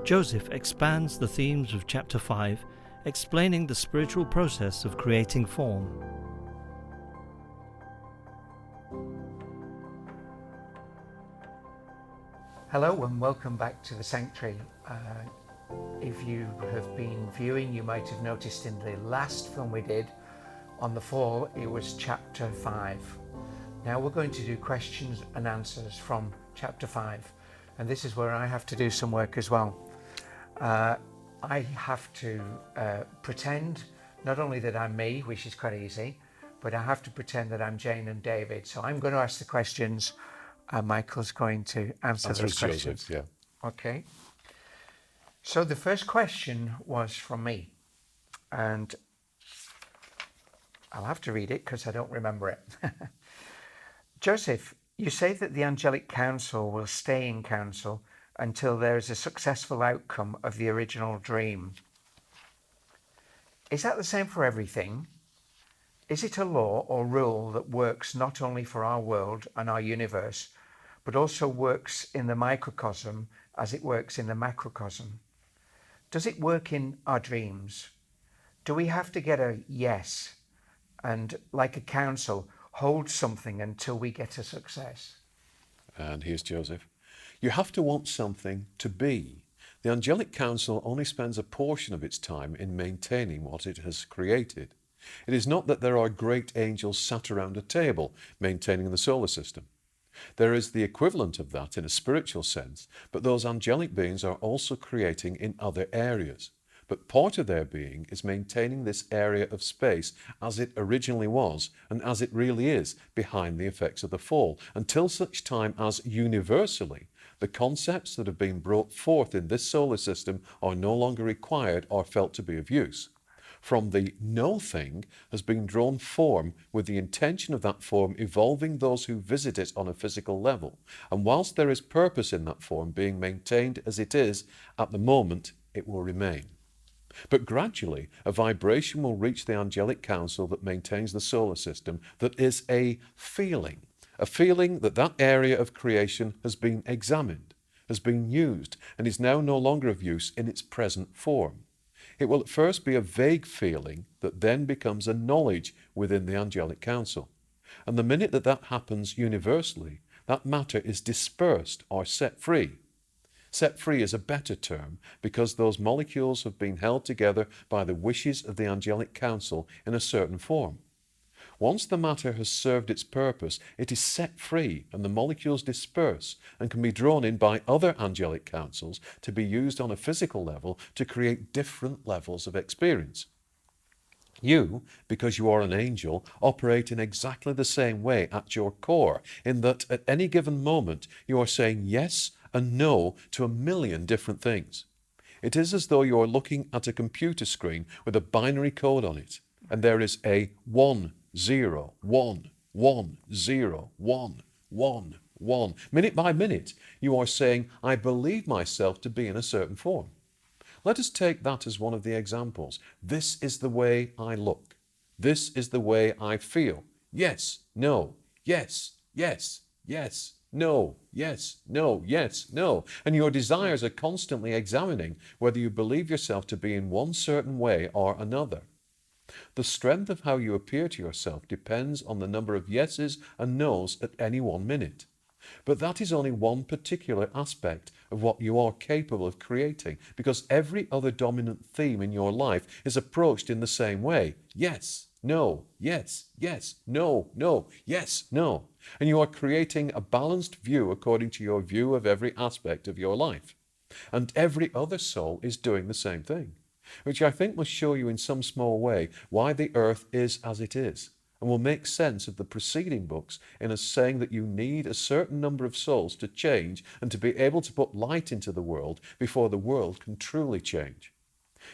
Joseph expands the themes of chapter 5, explaining the spiritual process of creating form. Hello and welcome back to the Sanctuary. If you have been viewing, you might have noticed in the last film we did on the fall, it was chapter 5. Now we're going to do questions and answers from chapter 5, and this is where I have to do some work as well. I have to pretend not only that I'm me, which is quite easy, but I have to pretend that I'm Jane and David. So I'm going to ask the questions and Michael's going to answer those questions. Joseph, yeah. Okay. So the first question was from me, and I'll have to read it because I don't remember it. Joseph, you say that the angelic council will stay in council until there is a successful outcome of the original dream. Is that the same for everything? Is it a law or rule that works not only for our world and our universe, but also works in the microcosm as it works in the macrocosm? Does it work in our dreams? Do we have to get a yes and, like a council, hold something until we get a success? And here's Joseph. You have to want something to be. The angelic council only spends a portion of its time in maintaining what it has created. It is not that there are great angels sat around a table maintaining the solar system. There is the equivalent of that in a spiritual sense, but those angelic beings are also creating in other areas. But part of their being is maintaining this area of space as it originally was and as it really is behind the effects of the fall, until such time as universally the concepts that have been brought forth in this solar system are no longer required or felt to be of use. From the no thing has been drawn form with the intention of that form evolving those who visit it on a physical level. And whilst there is purpose in that form being maintained as it is, at the moment it will remain. But gradually a vibration will reach the angelic council that maintains the solar system that is a feeling that that area of creation has been examined, has been used, and is now no longer of use in its present form. It will at first be a vague feeling that then becomes a knowledge within the angelic council. And the minute that that happens universally, that matter is dispersed or set free. Set free is a better term because those molecules have been held together by the wishes of the angelic council in a certain form. Once the matter has served its purpose, it is set free and the molecules disperse and can be drawn in by other angelic councils to be used on a physical level to create different levels of experience. You, because you are an angel, operate in exactly the same way at your core, in that at any given moment you are saying yes and no to a million different things. It is as though you are looking at a computer screen with a binary code on it, and there is a 1, 0, 1, 1, 0, 1, 1, 1. Minute by minute, you are saying, I believe myself to be in a certain form. Let us take that as one of the examples. This is the way I look. This is the way I feel. Yes, no, yes, yes, yes, no, yes, no, yes, no. And your desires are constantly examining whether you believe yourself to be in one certain way or another. The strength of how you appear to yourself depends on the number of yeses and nos at any one minute. But that is only one particular aspect of what you are capable of creating, because every other dominant theme in your life is approached in the same way. Yes, no, yes, yes, no, no, yes, no. And you are creating a balanced view according to your view of every aspect of your life. And every other soul is doing the same thing, which I think must show you in some small way why the earth is as it is, and will make sense of the preceding books in us saying that you need a certain number of souls to change and to be able to put light into the world before the world can truly change.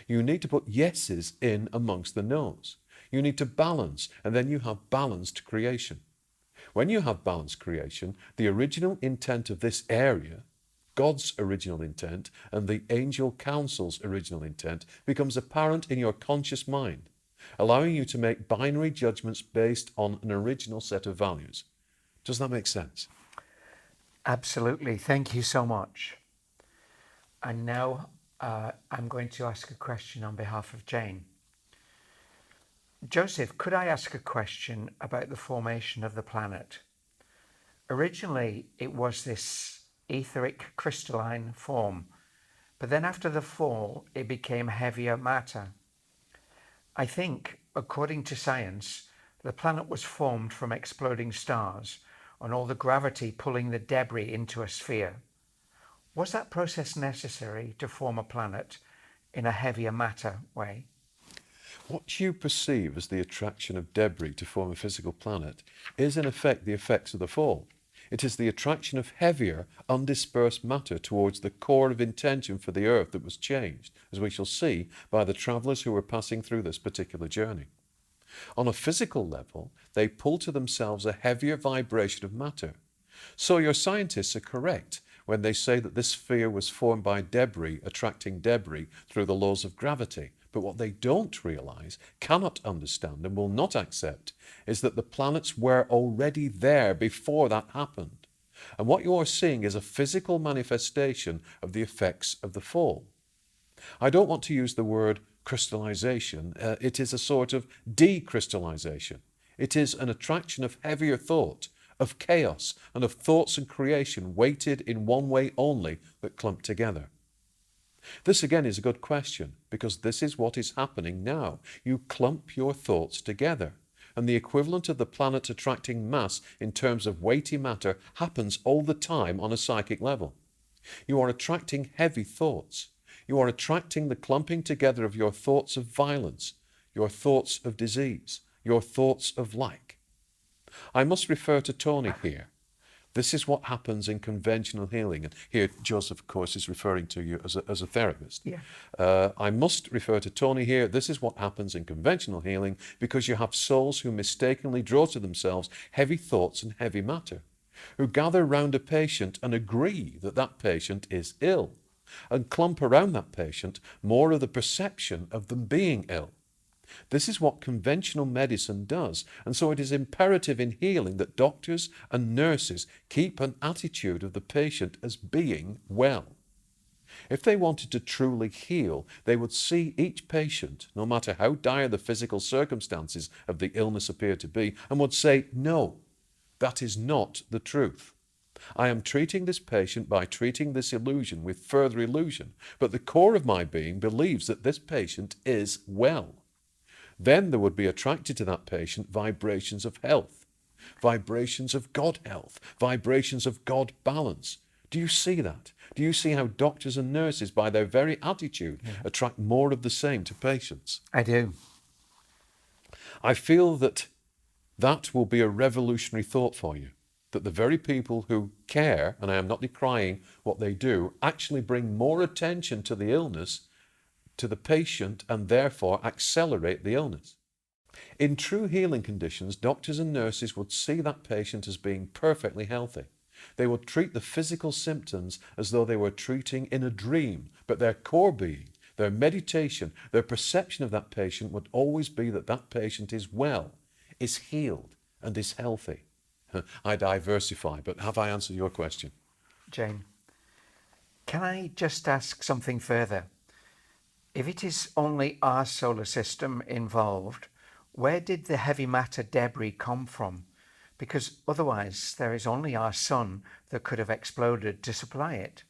You need to put yeses in amongst the nos. You need to balance, and then you have balanced creation. When you have balanced creation, the original intent of this area, God's original intent, and the angel council's original intent becomes apparent in your conscious mind, allowing you to make binary judgments based on an original set of values. Does that make sense? Absolutely. Thank you so much. And now I'm going to ask a question on behalf of Jane. Joseph, could I ask a question about the formation of the planet? Originally, it was this etheric crystalline form, but then after the fall, it became heavier matter. I think, according to science, the planet was formed from exploding stars and all the gravity pulling the debris into a sphere. Was that process necessary to form a planet in a heavier matter way? What you perceive as the attraction of debris to form a physical planet is in effect the effects of the fall. It is the attraction of heavier, undispersed matter towards the core of intention for the Earth that was changed, as we shall see by the travellers who were passing through this particular journey. On a physical level, they pull to themselves a heavier vibration of matter. So your scientists are correct when they say that this sphere was formed by debris attracting debris through the laws of gravity. But what they don't realise, cannot understand and will not accept is that the planets were already there before that happened. And what you are seeing is a physical manifestation of the effects of the fall. I don't want to use the word crystallization. It is a sort of decrystallization. It is an attraction of heavier thought, of chaos, and of thoughts and creation weighted in one way only that clump together. This again is a good question, because this is what is happening now. You clump your thoughts together, and the equivalent of the planet attracting mass in terms of weighty matter happens all the time on a psychic level. You are attracting heavy thoughts. You are attracting the clumping together of your thoughts of violence, your thoughts of disease, your thoughts of like. I must refer to Tony here. This is what happens in conventional healing. And here, Joseph, of course, is referring to you as a therapist. Yeah. I must refer to Tony here. This is what happens in conventional healing because you have souls who mistakenly draw to themselves heavy thoughts and heavy matter, who gather round a patient and agree that that patient is ill, and clump around that patient more of the perception of them being ill. This is what conventional medicine does, and so it is imperative in healing that doctors and nurses keep an attitude of the patient as being well. If they wanted to truly heal, they would see each patient, no matter how dire the physical circumstances of the illness appear to be, and would say, no, that is not the truth. I am treating this patient by treating this illusion with further illusion, but the core of my being believes that this patient is well. Then there would be attracted to that patient vibrations of health, vibrations of God health, vibrations of God balance. Do you see that? Do you see how doctors and nurses, by their very attitude, attract more of the same to patients? I do. I feel that that will be a revolutionary thought for you, that the very people who care, and I am not decrying what they do, actually bring more attention to the illness, to the patient, and therefore accelerate the illness. In true healing conditions, doctors and nurses would see that patient as being perfectly healthy. They would treat the physical symptoms as though they were treating in a dream, but their core being, their meditation, their perception of that patient would always be that that patient is well, is healed, and is healthy. I diversify, but have I answered your question? Jane, can I just ask something further? If it is only our solar system involved, where did the heavy matter debris come from? Because otherwise there is only our sun that could have exploded to supply it.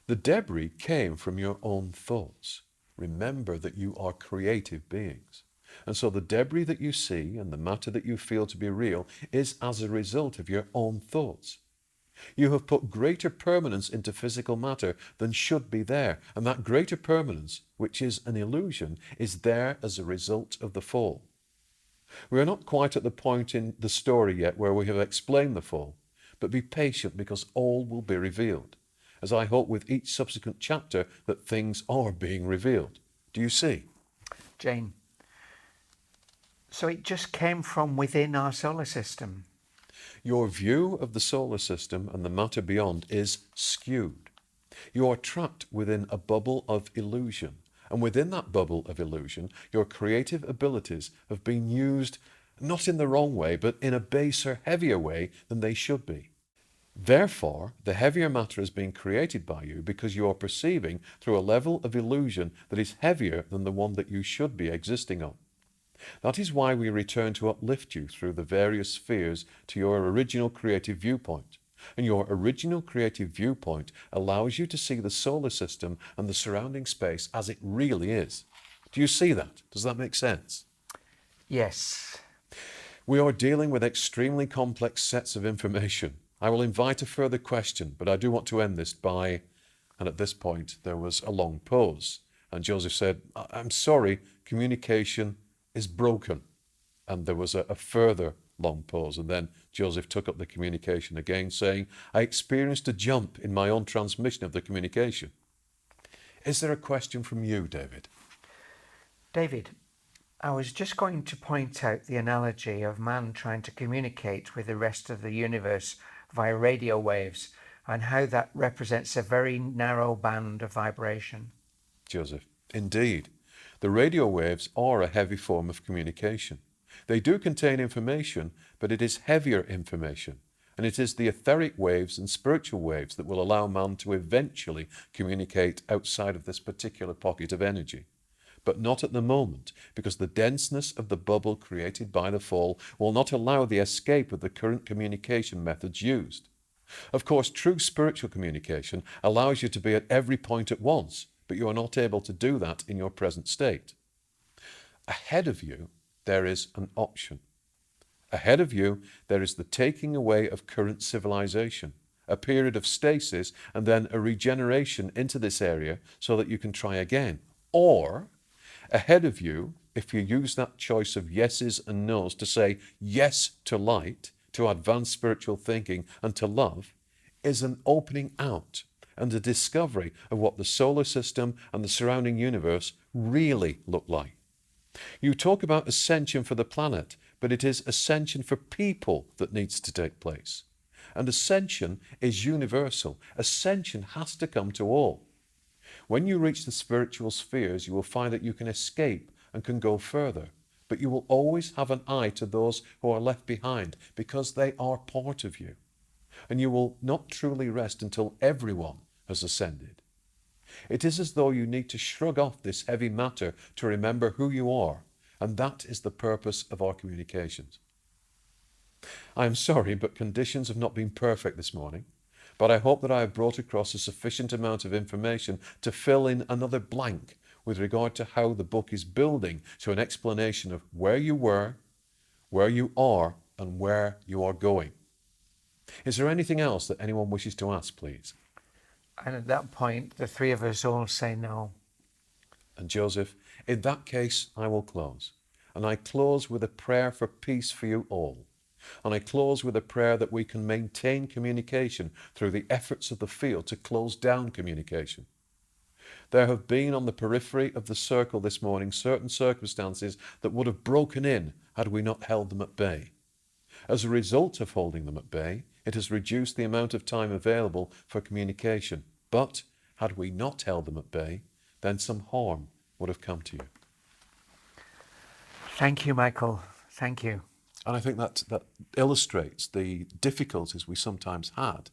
The debris came from your own thoughts. Remember that you are creative beings. And so the debris that you see and the matter that you feel to be real is as a result of your own thoughts. You have put greater permanence into physical matter than should be there, and that greater permanence, which is an illusion, is there as a result of the fall. We are not quite at the point in the story yet where we have explained the fall, but be patient because all will be revealed, as I hope with each subsequent chapter that things are being revealed. Do you see? Jane, so it just came from within our solar system. Your view of the solar system and the matter beyond is skewed. You are trapped within a bubble of illusion, and within that bubble of illusion, your creative abilities have been used not in the wrong way, but in a baser, heavier way than they should be. Therefore, the heavier matter is being created by you because you are perceiving through a level of illusion that is heavier than the one that you should be existing on. That is why we return to uplift you through the various spheres to your original creative viewpoint. And your original creative viewpoint allows you to see the solar system and the surrounding space as it really is. Do you see that? Does that make sense? Yes. We are dealing with extremely complex sets of information. I will invite a further question, but I do want to end this by, and at this point there was a long pause. And Joseph said, I'm sorry, communication is broken. And there was a further long pause. And then Joseph took up the communication again, saying, I experienced a jump in my own transmission of the communication. Is there a question from you, David? David, I was just going to point out the analogy of man trying to communicate with the rest of the universe via radio waves and how that represents a very narrow band of vibration. Joseph, indeed, the radio waves are a heavy form of communication. They do contain information, but it is heavier information. And it is the etheric waves and spiritual waves that will allow man to eventually communicate outside of this particular pocket of energy. But not at the moment, because the denseness of the bubble created by the fall will not allow the escape of the current communication methods used. Of course, true spiritual communication allows you to be at every point at once, but you are not able to do that in your present state. Ahead of you, there is an option. Ahead of you, there is the taking away of current civilization, a period of stasis, and then a regeneration into this area so that you can try again. Or, ahead of you, if you use that choice of yeses and nos to say yes to light, to advanced spiritual thinking, and to love, is an opening out and a discovery of what the solar system and the surrounding universe really look like. You talk about ascension for the planet, but it is ascension for people that needs to take place. And ascension is universal. Ascension has to come to all. When you reach the spiritual spheres, you will find that you can escape and can go further. But you will always have an eye to those who are left behind because they are part of you. And you will not truly rest until everyone has ascended. It is as though you need to shrug off this heavy matter to remember who you are. And that is the purpose of our communications. I am sorry, but conditions have not been perfect this morning. But I hope that I have brought across a sufficient amount of information to fill in another blank with regard to how the book is building to an explanation of where you were, where you are, and where you are going. Is there anything else that anyone wishes to ask, please? And at that point, the three of us all say no. And Joseph, in that case, I will close. And I close with a prayer for peace for you all. And I close with a prayer that we can maintain communication through the efforts of the field to close down communication. There have been on the periphery of the circle this morning certain circumstances that would have broken in had we not held them at bay. As a result of holding them at bay, it has reduced the amount of time available for communication. But had we not held them at bay, then some harm would have come to you. Thank you, Michael. Thank you. And I think that illustrates the difficulties we sometimes had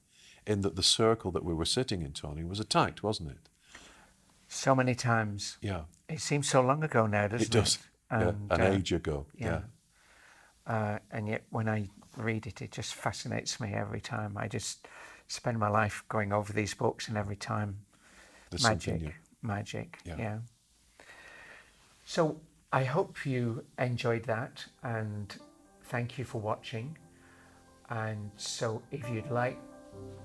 in that the circle that we were sitting in, Tony, was attacked, wasn't it? So many times. Yeah. It seems so long ago now, doesn't it? It does. And, an age ago. Yeah. And yet when I read it, it just fascinates me every time. I just spend my life going over these books, and every time There's something new. magic. Yeah. Yeah. So I hope you enjoyed that, and thank you for watching. And so if you'd like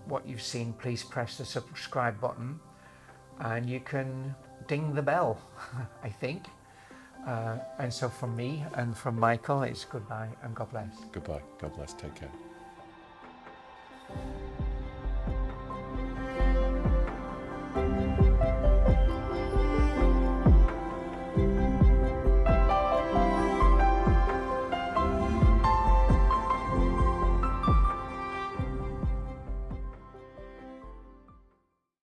what you've seen, please press the subscribe button, and you can ding the bell, I think. And so from me and from Michael, it's goodbye and God bless. Goodbye. God bless. Take care.